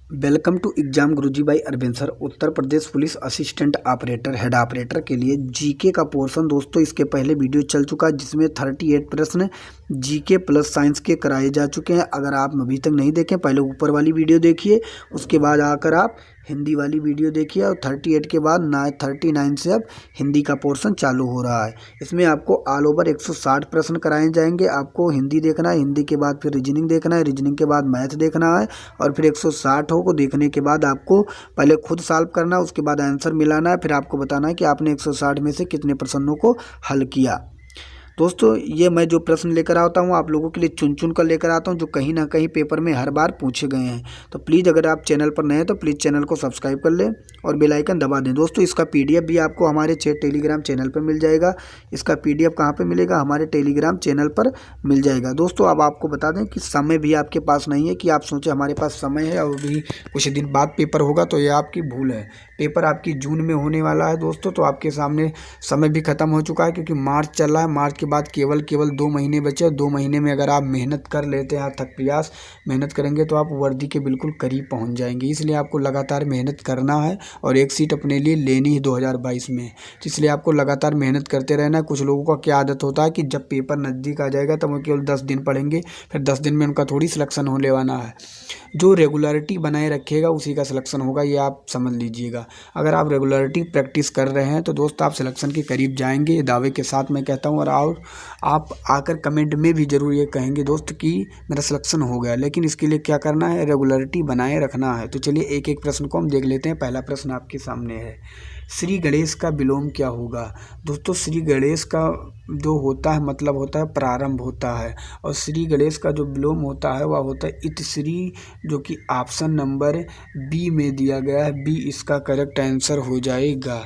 Welcome to exam Guruji by Arvind sir. Uttar Pradesh police assistant operator head operator के लिए GK का portion दोस्तों इसके पहले वीडियो चल चुका है, जिसमें 38 प्रश्न जीके प्लस साइंस के कराए जा चुके हैं। अगर आप अभी तक नहीं देखें, पहले ऊपर वाली वीडियो देखिए, उसके बाद आकर आप हिंदी वाली वीडियो देखिए। और 38 के बाद 39 से अब हिंदी का पोर्शन चालू हो रहा है। इसमें आपको ऑल ओवर 160 प्रश्न कराए जाएंगे। आपको हिंदी देखना है, हिंदी के बाद फिर रीजनिंग देखना है, रीजनिंग के बाद मैथ देखना है, और फिर 160 को देखने के बाद आपको पहले खुद सॉल्व करना है, उसके बाद आंसर मिलाना है, फिर आपको बताना है कि आपने 160 में से कितने प्रश्नों को हल किया। दोस्तों ये मैं जो प्रश्न लेकर आता हूँ आप लोगों के लिए चुन चुन कर लेकर आता हूँ, जो कहीं ना कहीं पेपर में हर बार पूछे गए हैं। तो प्लीज़ अगर आप चैनल पर नए हैं तो प्लीज़ चैनल को सब्सक्राइब कर लें और बेल आइकन दबा दें। दोस्तों इसका पीडीएफ भी आपको हमारे टेलीग्राम चैनल पर मिल जाएगा। इसका पीडीएफ कहाँ पर मिलेगा? हमारे टेलीग्राम चैनल पर मिल जाएगा। दोस्तों अब आपको बता दें कि समय भी आपके पास नहीं है कि आप सोचें हमारे पास समय है और भी कुछ दिन बाद पेपर होगा, तो ये आपकी भूल है। पेपर आपकी जून में होने वाला है दोस्तों, तो आपके सामने समय भी ख़त्म हो चुका है, क्योंकि मार्च चल रहा है। मार्च के बाद केवल 2 महीने बचे। 2 महीने में अगर आप मेहनत कर लेते हैं, थक प्रयास मेहनत करेंगे, तो आप वर्दी के बिल्कुल करीब पहुंच जाएंगे। इसलिए आपको लगातार मेहनत करना है और एक सीट अपने लिए लेनी है 2022 में। तो इसलिए आपको लगातार मेहनत करते रहना है। कुछ लोगों का क्या आदत होता है कि जब पेपर नज़दीक आ जाएगा तो वो केवल 10 दिन पढ़ेंगे, फिर 10 दिन में उनका थोड़ी सिलेक्शन होने वाला है। जो रेगुलरिटी बनाए रखेगा उसी का सिलेक्शन होगा, ये आप समझ लीजिएगा। अगर आप रेगुलरिटी प्रैक्टिस कर रहे हैं तो दोस्त आप सिलेक्शन के करीब जाएंगे, ये दावे के साथ मैं कहता हूँ। और आप आकर कमेंट में भी ज़रूर ये कहेंगे दोस्त कि मेरा सिलेक्शन हो गया। लेकिन इसके लिए क्या करना है? रेगुलरिटी बनाए रखना है। तो चलिए एक एक प्रश्न को हम देख लेते हैं। पहला प्रश्न आपके सामने है, श्री गणेश का विलोम क्या होगा? दोस्तों श्री गणेश का जो होता है मतलब होता है प्रारंभ होता है, और श्री गणेश का जो विलोम होता है वह होता है इतश्री, जो कि ऑप्शन नंबर बी में दिया गया है। बी इसका करेक्ट आंसर हो जाएगा।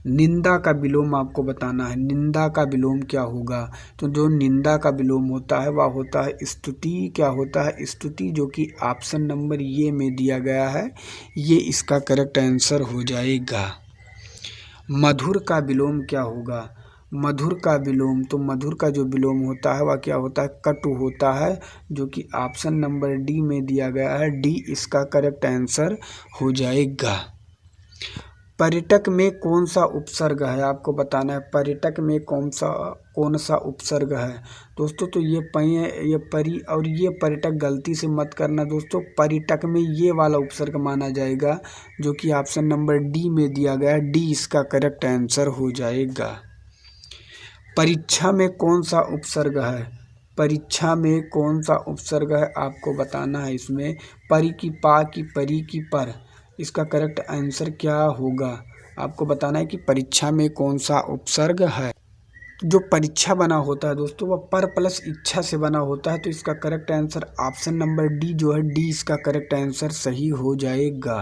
निंदा का विलोम आपको बताना है, निंदा का विलोम क्या होगा? तो जो निंदा का विलोम होता है वह होता है स्तुति। क्या होता है? स्तुति, जो कि ऑप्शन नंबर ये में दिया गया है। ये इसका करेक्ट आंसर हो जाएगा। मधुर का विलोम क्या होगा? मधुर का विलोम, तो मधुर का जो विलोम होता है वह क्या होता है? कटु होता है, जो कि ऑप्शन नंबर डी में दिया गया है। डी इसका करेक्ट आंसर हो जाएगा। पर्यटक में कौन सा उपसर्ग है? आपको बताना है पर्यटक में कौन सा उपसर्ग है दोस्तों। तो ये परी और ये पर्यटक, गलती से मत करना दोस्तों। पर्यटक में ये वाला उपसर्ग माना जाएगा, जो कि ऑप्शन नंबर डी में दिया गया है। डी इसका करेक्ट आंसर हो जाएगा। परीक्षा में कौन सा उपसर्ग है? परीक्षा में कौन सा उपसर्ग है आपको बताना है। इसमें परी की पा की परी की पर, इसका करेक्ट आंसर क्या होगा? आपको बताना है कि परीक्षा में कौन सा उपसर्ग है। जो परीक्षा बना होता है दोस्तों वह पर प्लस इच्छा से बना होता है, तो इसका correct answer option number D जो है, डी इसका करेक्ट आंसर सही हो जाएगा।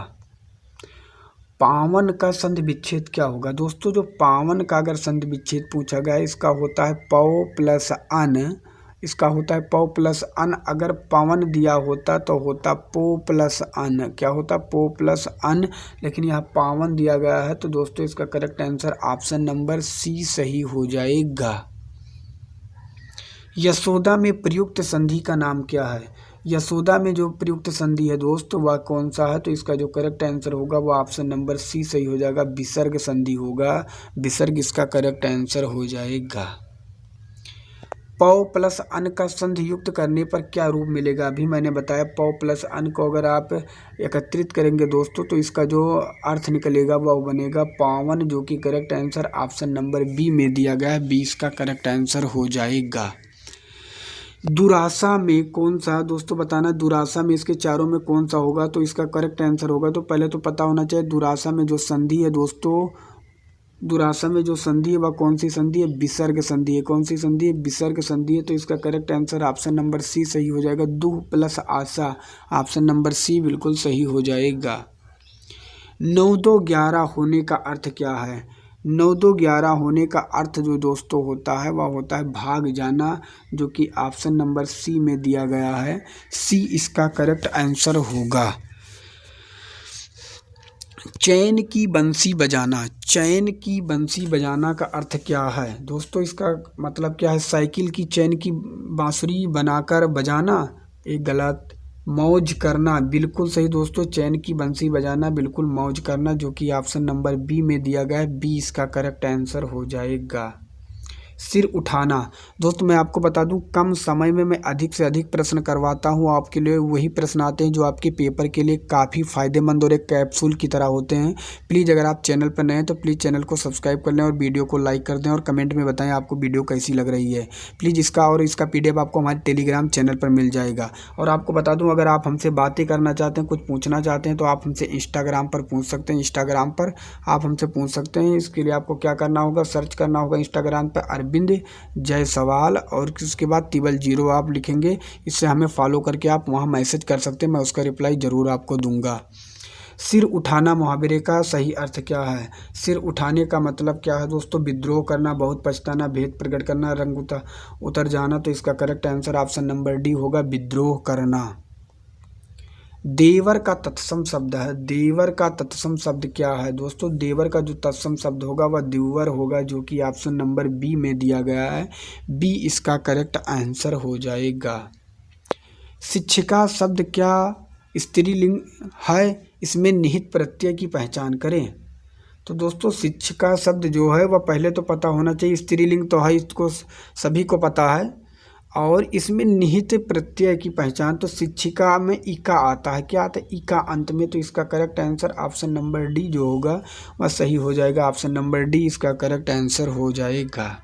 पावन का संधि विच्छेद क्या होगा? दोस्तों जो पावन का अगर संधि विच्छेद पूछा गया, इसका होता है पौ प्लस अन। इसका होता है पौ प्लस अन। अगर पवन दिया होता तो होता पो प्लस अन। क्या होता? पो प्लस अन। लेकिन यहाँ पावन दिया गया है, तो दोस्तों इसका correct answer option number C सही हो जाएगा। यशोदा में प्रयुक्त संधि का नाम क्या है? यशोदा में जो प्रयुक्त संधि है दोस्तों वह कौन सा है? तो इसका जो करेक्ट आंसर होगा वो ऑप्शन नंबर सी सही हो जाएगा। विसर्ग संधि होगा। विसर्ग इसका करेक्ट आंसर हो जाएगा। पौ प्लस अन का संधि युक्त करने पर क्या रूप मिलेगा? अभी मैंने बताया पौ प्लस अन को अगर आप एकत्रित करेंगे दोस्तों तो इसका जो अर्थ निकलेगा वह बनेगा पावन, जो कि correct answer option number B में दिया गया है। बी इसका करेक्ट आंसर हो जाएगा। दुरासा में कौन सा दोस्तों बताना, दुरासा में इसके चारों में कौन सा होगा? तो इसका करेक्ट आंसर होगा, तो पहले तो पता होना चाहिए दुरासा में जो संधि है दोस्तों, दुरासा में जो संधि है वह कौन सी संधि है? विसर्ग संधि है। कौन सी संधि है? विसर्ग संधि है। तो इसका correct answer option number C सही हो जाएगा। दुह प्लस आशा, ऑप्शन नंबर सी बिल्कुल सही हो जाएगा। 9-2-11 होने का अर्थ क्या है? 9-2-11 होने का अर्थ जो दोस्तों होता है वह होता है भाग जाना, जो कि ऑप्शन नंबर सी में दिया गया है। सी इसका करेक्ट आंसर होगा। चैन की बंसी बजाना, चैन की बंसी बजाना का अर्थ क्या है दोस्तों? इसका मतलब क्या है? साइकिल की चैन की बांसुरी बनाकर बजाना, एक गलत। मौज करना बिल्कुल सही दोस्तों, चैन की बंसी बजाना, बिल्कुल मौज करना, जो कि ऑप्शन नंबर बी में दिया गया है। बी इसका करेक्ट आंसर हो जाएगा। सिर उठाना दोस्तों, मैं आपको बता दूं, कम समय में मैं अधिक से अधिक प्रश्न करवाता हूं आपके लिए। वही प्रश्न आते हैं जो आपके पेपर के लिए काफ़ी फायदेमंद और एक कैप्सूल की तरह होते हैं। प्लीज़ अगर आप चैनल पर नए हैं तो प्लीज़ चैनल को सब्सक्राइब कर लें और वीडियो को लाइक कर दें और कमेंट में बताएं आपको वीडियो कैसी लग रही है। प्लीज़ इसका PDF आपको हमारे टेलीग्राम चैनल पर मिल जाएगा। और आपको बता दूँ, अगर आप हमसे बातें करना चाहते हैं, कुछ पूछना चाहते हैं, तो आप हमसे इंस्टाग्राम पर पूछ सकते हैं। इंस्टाग्राम पर आप हमसे पूछ सकते हैं। इसके लिए आपको क्या करना होगा, सर्च करना होगा इंस्टाग्राम पर अरविंद जायसवाल और उसके बाद 0 आप लिखेंगे। इससे हमें फॉलो करके आप वहाँ मैसेज कर सकते हैं, मैं उसका रिप्लाई ज़रूर आपको दूंगा। सिर उठाना मुहावरे का सही अर्थ क्या है? सिर उठाने का मतलब क्या है दोस्तों? विद्रोह करना, बहुत पछताना, भेद प्रकट करना, रंग उतर जाना। तो इसका correct answer option number D होगा, विद्रोह करना। देवर का तत्सम शब्द है। देवर का तत्सम शब्द क्या है दोस्तों? देवर का जो तत्सम शब्द होगा वह देवर होगा, जो कि ऑप्शन नंबर बी में दिया गया है। बी इसका करेक्ट आंसर हो जाएगा। शिक्षिका शब्द क्या स्त्रीलिंग है? इसमें निहित प्रत्यय की पहचान करें। तो दोस्तों, शिक्षिका शब्द जो है वह पहले तो पता होना चाहिए, स्त्रीलिंग तो है, इसको सभी को पता है। और इसमें निहित प्रत्यय की पहचान, तो शिक्षिका में इका आता है। क्या आता है? इका अंत में। तो इसका correct answer option number D जो होगा वह सही हो जाएगा। ऑप्शन नंबर डी इसका करेक्ट आंसर हो जाएगा।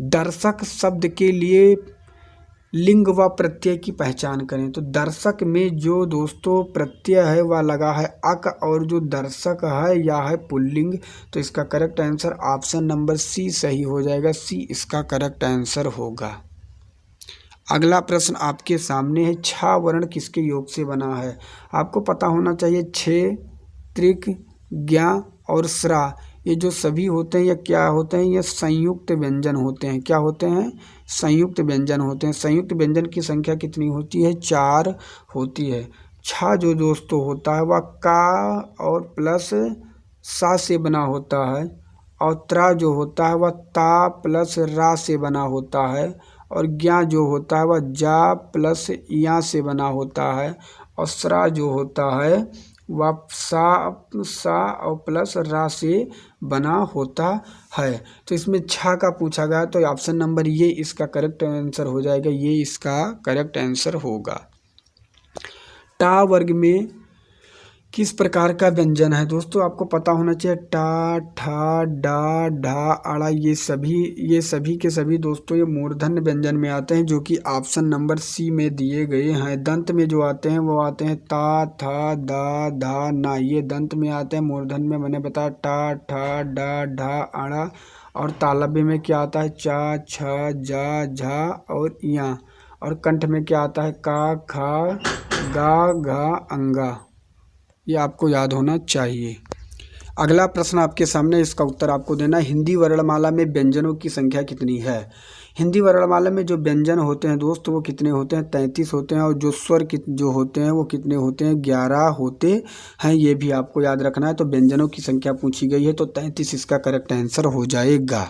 दर्शक शब्द के लिए लिंग व प्रत्यय की पहचान करें। तो दर्शक में जो दोस्तों प्रत्यय है वह लगा है अक, और जो दर्शक है यह है पुल्लिंग। तो इसका correct answer option number C सही हो जाएगा। सी इसका करेक्ट आंसर होगा। अगला प्रश्न आपके सामने है, छा वर्ण किसके योग से बना है? आपको पता होना चाहिए, छे, त्रिक, ज्ञा और स्रा, ये जो सभी होते हैं ये क्या होते हैं? ये संयुक्त व्यंजन होते हैं। क्या होते हैं? संयुक्त व्यंजन होते हैं। संयुक्त व्यंजन की संख्या कितनी होती है? 4 होती है। छा जो दोस्तों होता है वह का और प्लस सा से बना होता है, और त्रा जो होता है वह ता प्लस रा से बना होता है, और ज्ञा जो होता है वह जा प्लस या से बना होता है, और स्रा जो होता है वह सा और प्लस रा से बना होता है। तो इसमें छा का पूछा गया, तो ऑप्शन नंबर ये इसका करेक्ट आंसर हो जाएगा। ये इसका करेक्ट आंसर होगा। टा वर्ग में किस प्रकार का व्यंजन है दोस्तों? आपको पता होना चाहिए, टा, ठा, डा, ढा, अड़ा, ये सभी के सभी दोस्तों ये मूर्धन्य व्यंजन में आते हैं, जो कि ऑप्शन नंबर सी में दिए गए हैं। दंत में जो आते हैं वो आते हैं ता, था, दा, धा, ना, ये दंत में आते हैं। मूर्धन्य में मैंने बताया टा, ठा, डा, ढा, अड़ा, और तालव्य में क्या आता है? चा, छ, जा, झा और या, और कंठ में क्या आता है? का, खा, गा, घा, अंगा। ये आपको याद होना चाहिए। अगला प्रश्न आपके सामने, इसका उत्तर आपको देना है। हिंदी वर्णमाला में व्यंजनों की संख्या कितनी है? हिंदी वर्णमाला में जो व्यंजन होते हैं दोस्तों वो कितने होते हैं? 33 होते हैं। और जो स्वर जो होते हैं वो कितने होते हैं? 11 होते हैं। ये भी आपको याद रखना है। तो व्यंजनों की संख्या पूछी गई है, तो 33 इसका करेक्ट आंसर हो जाएगा।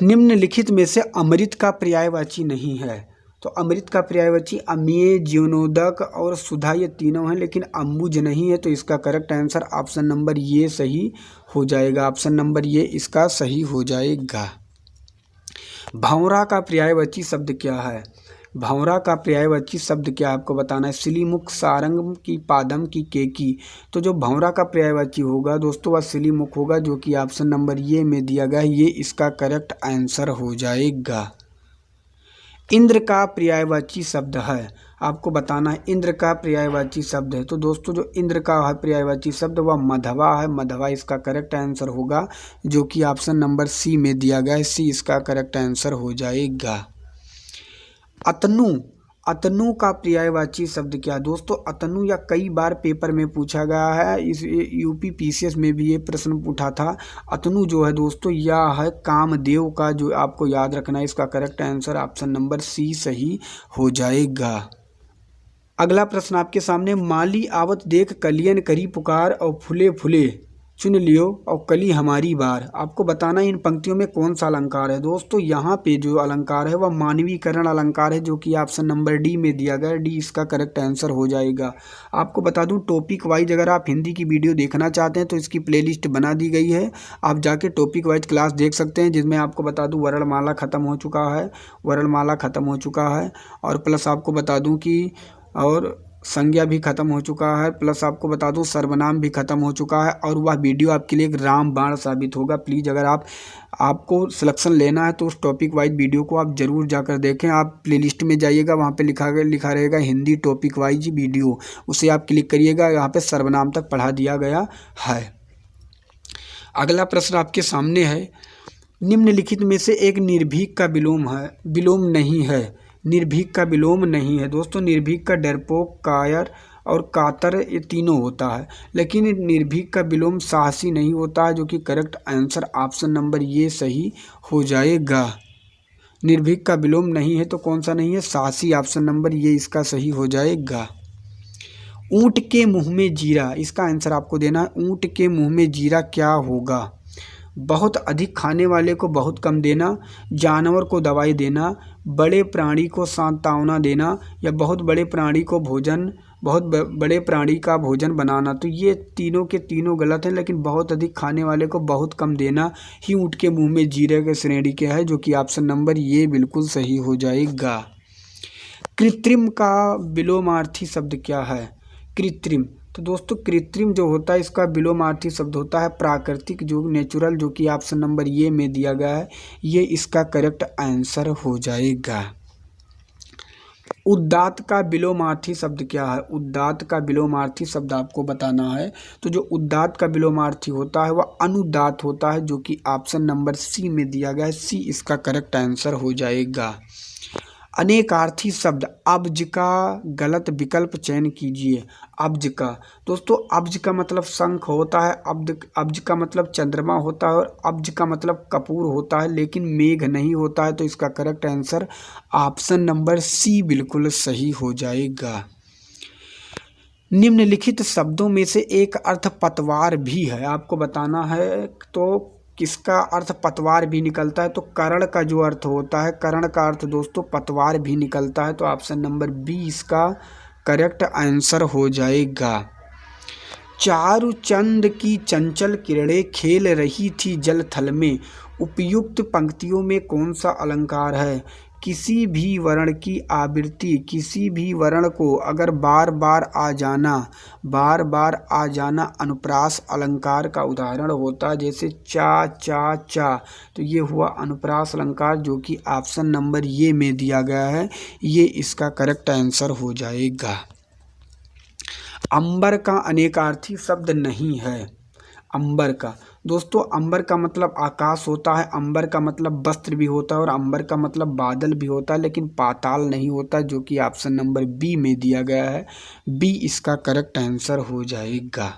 निम्नलिखित में से अमृत का पर्यायवाची नहीं है। तो अमृत का पर्यायवाची अम्लीय, जीवनोदक और सुधा, ये तीनों हैं, लेकिन अम्बुज नहीं है। तो इसका करेक्ट आंसर ऑप्शन नंबर ये सही हो जाएगा। ऑप्शन नंबर ये इसका सही हो जाएगा। भंवरा का पर्यायवाची शब्द क्या है? भंवरा का पर्यायवाची शब्द क्या आपको बताना है? सिलीमुख, सारंग की, पादम की, केकी। तो जो भंवरा का पर्यायवाची होगा दोस्तों वह सिलीमुख होगा, जो कि ऑप्शन नंबर ये में दिया गया है। ये इसका करेक्ट आंसर हो जाएगा। इंद्र का पर्यायवाची शब्द है, आपको बताना है इंद्र का पर्यायवाची शब्द है। तो दोस्तों जो इंद्र का है पर्यायवाची शब्द वह मधवा है। मधवा इसका करेक्ट आंसर होगा, जो कि ऑप्शन नंबर सी में दिया गया है। सी इसका करेक्ट आंसर हो जाएगा। अतनु, अतनु का पर्यायवाची शब्द क्या? दोस्तों अतनु या कई बार पेपर में पूछा गया है, इस यूपी पीसीएस में भी ये प्रश्न उठा था। अतनु जो है दोस्तों यह है कामदेव का, जो आपको याद रखना है। इसका correct answer option number C सही हो जाएगा। अगला प्रश्न आपके सामने, माली आवत देख कलियन करी पुकार और फूले फूले चुन लियो और कली हमारी बार। आपको बताना इन पंक्तियों में कौन सा अलंकार है। दोस्तों यहाँ पे जो अलंकार है वह मानवीकरण अलंकार है, जो कि ऑप्शन नंबर डी में दिया गया है। डी इसका करेक्ट आंसर हो जाएगा। आपको बता दूं टॉपिक वाइज अगर आप हिंदी की वीडियो देखना चाहते हैं तो इसकी प्लेलिस्ट बना दी गई है, आप जाके टॉपिक वाइज क्लास देख सकते हैं, जिसमें आपको बता दूं वर्णमाला ख़त्म हो चुका है, वर्णमाला ख़त्म हो चुका है, और प्लस आपको बता दूं कि और संज्ञा भी खत्म हो चुका है, प्लस आपको बता दूं सर्वनाम भी खत्म हो चुका है। और वह वीडियो आपके लिए एक रामबाण साबित होगा। प्लीज़ अगर आपको सिलेक्शन लेना है तो उस टॉपिक वाइज वीडियो को आप ज़रूर जाकर देखें। आप प्लेलिस्ट में जाइएगा, वहाँ पे लिखा रहेगा हिंदी टॉपिक वाइज वीडियो, उसे आप क्लिक करिएगा, यहाँ पे सर्वनाम तक पढ़ा दिया गया है। अगला प्रश्न आपके सामने है, निम्नलिखित में से एक निर्भीक का विलोम नहीं है। निर्भीक का विलोम नहीं है। दोस्तों निर्भीक का डरपोक, कायर और कातर ये तीनों होता है, लेकिन निर्भीक का विलोम साहसी नहीं होता है, जो कि करेक्ट आंसर ऑप्शन नंबर ये सही हो जाएगा। निर्भीक का विलोम नहीं है तो कौन सा नहीं है, साहसी, ऑप्शन नंबर ये इसका सही हो जाएगा। ऊंट के मुंह में जीरा, इसका आंसर आपको देना है। ऊंट के मुंह में जीरा क्या होगा। बहुत अधिक खाने वाले को बहुत कम देना, जानवर को दवाई देना, बड़े प्राणी को सांत्वना देना, या बहुत बड़े प्राणी का भोजन बनाना। तो ये तीनों के तीनों गलत हैं, लेकिन बहुत अधिक खाने वाले को बहुत कम देना ही ऊंट के मुंह में जीरे के श्रेणी के है, जो कि ऑप्शन नंबर ये बिल्कुल सही हो जाएगा। कृत्रिम का विलोमार्थी शब्द क्या है। कृत्रिम, तो दोस्तों कृत्रिम जो होता है इसका विलोमार्थी शब्द होता है प्राकृतिक, जो नेचुरल, जो कि ऑप्शन नंबर ये में दिया गया है, ये इसका करेक्ट आंसर हो जाएगा। उदात्त का विलोमार्थी शब्द क्या है। उदात्त का विलोमार्थी शब्द आपको बताना है। तो जो उदात्त का विलोमार्थी होता है वह अनुदात्त होता है, जो कि ऑप्शन नंबर सी में दिया गया है। सी इसका करेक्ट आंसर हो जाएगा। अनेकार्थी शब्द अब्ज का गलत विकल्प चयन कीजिए। अब्ज का, दोस्तों अब्ज का मतलब शंख होता है, अब्ज का मतलब चंद्रमा होता है, और अब्ज का मतलब कपूर होता है, लेकिन मेघ नहीं होता है। तो इसका correct answer option number C बिल्कुल सही हो जाएगा। निम्नलिखित शब्दों में से एक अर्थ पतवार भी है, आपको बताना है। तो किसका अर्थ पतवार भी निकलता है। तो कर्ण का जो अर्थ होता है, कर्ण का अर्थ दोस्तों पतवार भी निकलता है। तो ऑप्शन नंबर बी इसका करेक्ट आंसर हो जाएगा। चारुचंद की चंचल किरणें खेल रही थी जल थल में, उपयुक्त पंक्तियों में कौन सा अलंकार है। किसी भी वर्ण की आवृत्ति, किसी भी वर्ण को अगर बार बार आ जाना अनुप्रास अलंकार का उदाहरण होता है, जैसे चा चा चा, तो ये हुआ अनुप्रास अलंकार, जो कि ऑप्शन नंबर ये में दिया गया है, ये इसका करेक्ट आंसर हो जाएगा। अंबर का अनेकार्थी शब्द नहीं है। अंबर का, दोस्तों अंबर का मतलब आकाश होता है, अंबर का मतलब वस्त्र भी होता है, और अंबर का मतलब बादल भी होता है, लेकिन पाताल नहीं होता, जो कि ऑप्शन नंबर बी में दिया गया है। बी इसका करेक्ट आंसर हो जाएगा।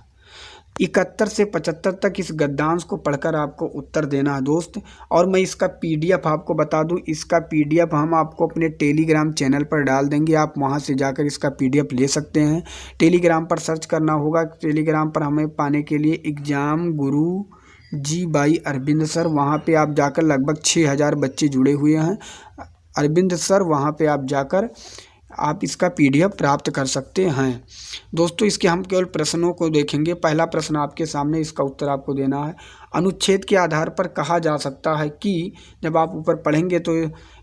71 से 75 तक इस गद्यांश को पढ़कर आपको उत्तर देना है दोस्त। और मैं इसका पीडीएफ आपको बता दूं, इसका पीडीएफ हम आपको अपने टेलीग्राम चैनल पर डाल देंगे, आप वहां से जाकर इसका पीडीएफ ले सकते हैं। टेलीग्राम पर सर्च करना होगा। टेलीग्राम पर हमें पाने के लिए exam Guru ji by Arvind sir, वहाँ पे आप जाकर लगभग 6000 बच्चे जुड़े हुए हैं। अरविंद सर, वहाँ पे आप जाकर आप इसका पीडीएफ प्राप्त कर सकते हैं। दोस्तों इसके हम केवल प्रश्नों को देखेंगे। पहला प्रश्न आपके सामने, इसका उत्तर आपको देना है। अनुच्छेद के आधार पर कहा जा सकता है कि, जब आप ऊपर पढ़ेंगे तो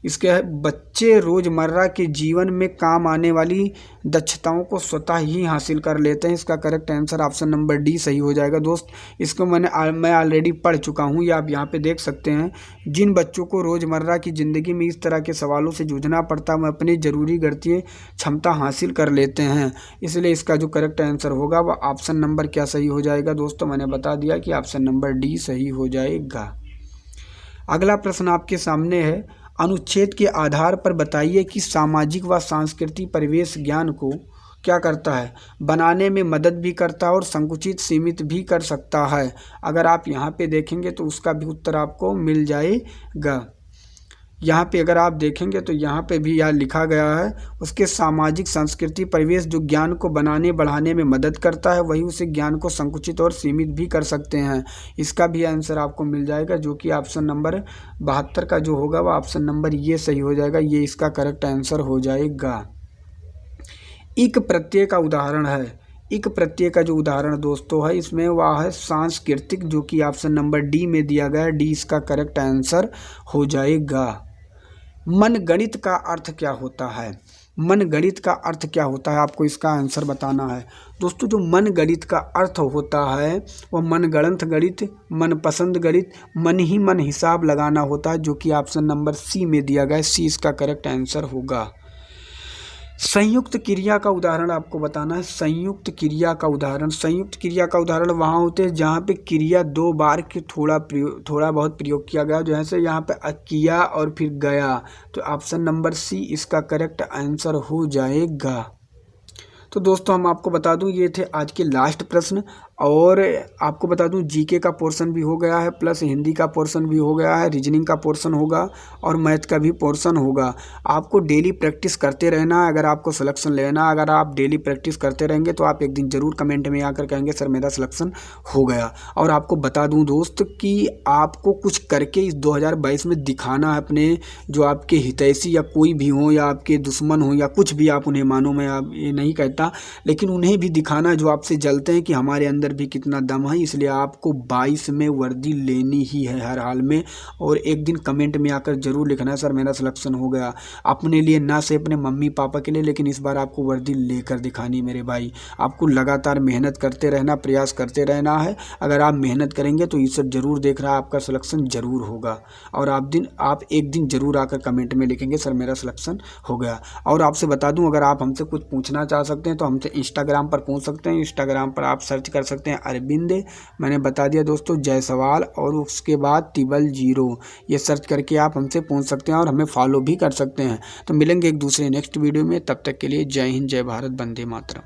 इसके बच्चे रोज़मर्रा के जीवन में काम आने वाली दक्षताओं को स्वतः ही हासिल कर लेते हैं। इसका correct answer option number D सही हो जाएगा। दोस्त इसको मैं ऑलरेडी पढ़ चुका हूँ, ये आप यहाँ पे देख सकते हैं। जिन बच्चों को रोज़मर्रा की ज़िंदगी में इस तरह के सवालों से जूझना पड़ता है, वह अपनी ज़रूरी गणितीय क्षमता हासिल कर लेते हैं। इसलिए इसका जो करेक्ट आंसर होगा वह ऑप्शन नंबर क्या सही हो जाएगा। दोस्तों मैंने बता दिया कि ऑप्शन नंबर डी सही हो जाएगा। अगला प्रश्न आपके सामने है, अनुच्छेद के आधार पर बताइए कि सामाजिक व सांस्कृतिक परिवेश ज्ञान को क्या करता है, बनाने में मदद भी करता है और संकुचित सीमित भी कर सकता है। अगर आप यहाँ पे देखेंगे तो उसका भी उत्तर आपको मिल जाएगा। यहाँ पे अगर आप देखेंगे तो यहाँ पे भी यहाँ लिखा गया है, उसके सामाजिक सांस्कृतिक परिवेश जो ज्ञान को बनाने बढ़ाने में मदद करता है, वही उसे ज्ञान को संकुचित और सीमित भी कर सकते हैं। इसका भी आंसर आपको मिल जाएगा, जो कि ऑप्शन नंबर 72 का जो होगा वह ऑप्शन नंबर ये सही हो जाएगा। ये इसका करेक्ट आंसर हो जाएगा। इक प्रत्यय का उदाहरण है, इक प्रत्यय का जो उदाहरण दोस्तों है इसमें वह है सांस्कृतिक, जो कि ऑप्शन नंबर डी में दिया गया है। डी इसका करेक्ट आंसर हो जाएगा। मनगणित का अर्थ क्या होता है? मनगणित का अर्थ क्या होता है, आपको इसका आंसर बताना है। दोस्तों जो मनगणित का अर्थ होता है वह मनगढ़ंत गणित, मनपसंद गणित, मन ही मन हिसाब लगाना होता है, जो कि ऑप्शन नंबर सी में दिया गया है। सी इसका करेक्ट आंसर होगा। संयुक्त क्रिया का उदाहरण आपको बताना है। संयुक्त क्रिया का उदाहरण, संयुक्त क्रिया का उदाहरण वहाँ होते हैं जहाँ पे क्रिया 2 बार के थोड़ा बहुत प्रयोग किया गया, जैसे यहाँ पे किया और फिर गया, तो ऑप्शन नंबर सी इसका करेक्ट आंसर हो जाएगा। तो दोस्तों हम आपको बता दूं ये थे आज के लास्ट प्रश्न, और आपको बता दूं जीके का पोर्शन भी हो गया है, प्लस हिंदी का पोर्शन भी हो गया है, रीजनिंग का पोर्शन होगा और मैथ का भी पोर्शन होगा। आपको डेली प्रैक्टिस करते रहना है अगर आपको सिलेक्शन लेना। अगर आप डेली प्रैक्टिस करते रहेंगे तो आप एक दिन ज़रूर कमेंट में आकर कहेंगे सर मेरा सिलेक्शन हो गया। और आपको बता दूँ दोस्त कि आपको कुछ करके इस 2022 में दिखाना है अपने जो आपके हितैषी या कोई भी हो या आपके दुश्मन हो या कुछ भी आप उन्हें मानो, मैं आप ये नहीं कहता, लेकिन उन्हें भी दिखाना जो आपसे जलते हैं कि हमारे अंदर भी कितना दम है। इसलिए आपको 22 में वर्दी लेनी ही है हर हाल में, और एक दिन कमेंट में आकर जरूर लिखना है सर मेरा सिलेक्शन हो गया। अपने लिए ना से अपने मम्मी पापा के लिए, लेकिन इस बार आपको वर्दी लेकर दिखानी मेरे भाई। आपको लगातार मेहनत करते रहना, प्रयास करते रहना है। अगर आप मेहनत करेंगे तो ईश्वर जरूर देख रहा है, आपका सिलेक्शन जरूर होगा। और आप एक दिन जरूर आकर कमेंट में लिखेंगे सर मेरा सिलेक्शन हो गया। और आपसे बता दूं अगर आप हमसे कुछ पूछना चाह सकते हैं तो हमसे इंस्टाग्राम पर पूछ सकते हैं। इंस्टाग्राम पर आप सर्च कर सकते हैं अरविंद, मैंने बता दिया दोस्तों, जायसवाल, और उसके बाद 00, ये सर्च करके आप हमसे पूछ सकते हैं और हमें फॉलो भी कर सकते हैं। तो मिलेंगे एक दूसरे नेक्स्ट वीडियो में, तब तक के लिए जय हिंद, जय भारत, वंदे मातरम।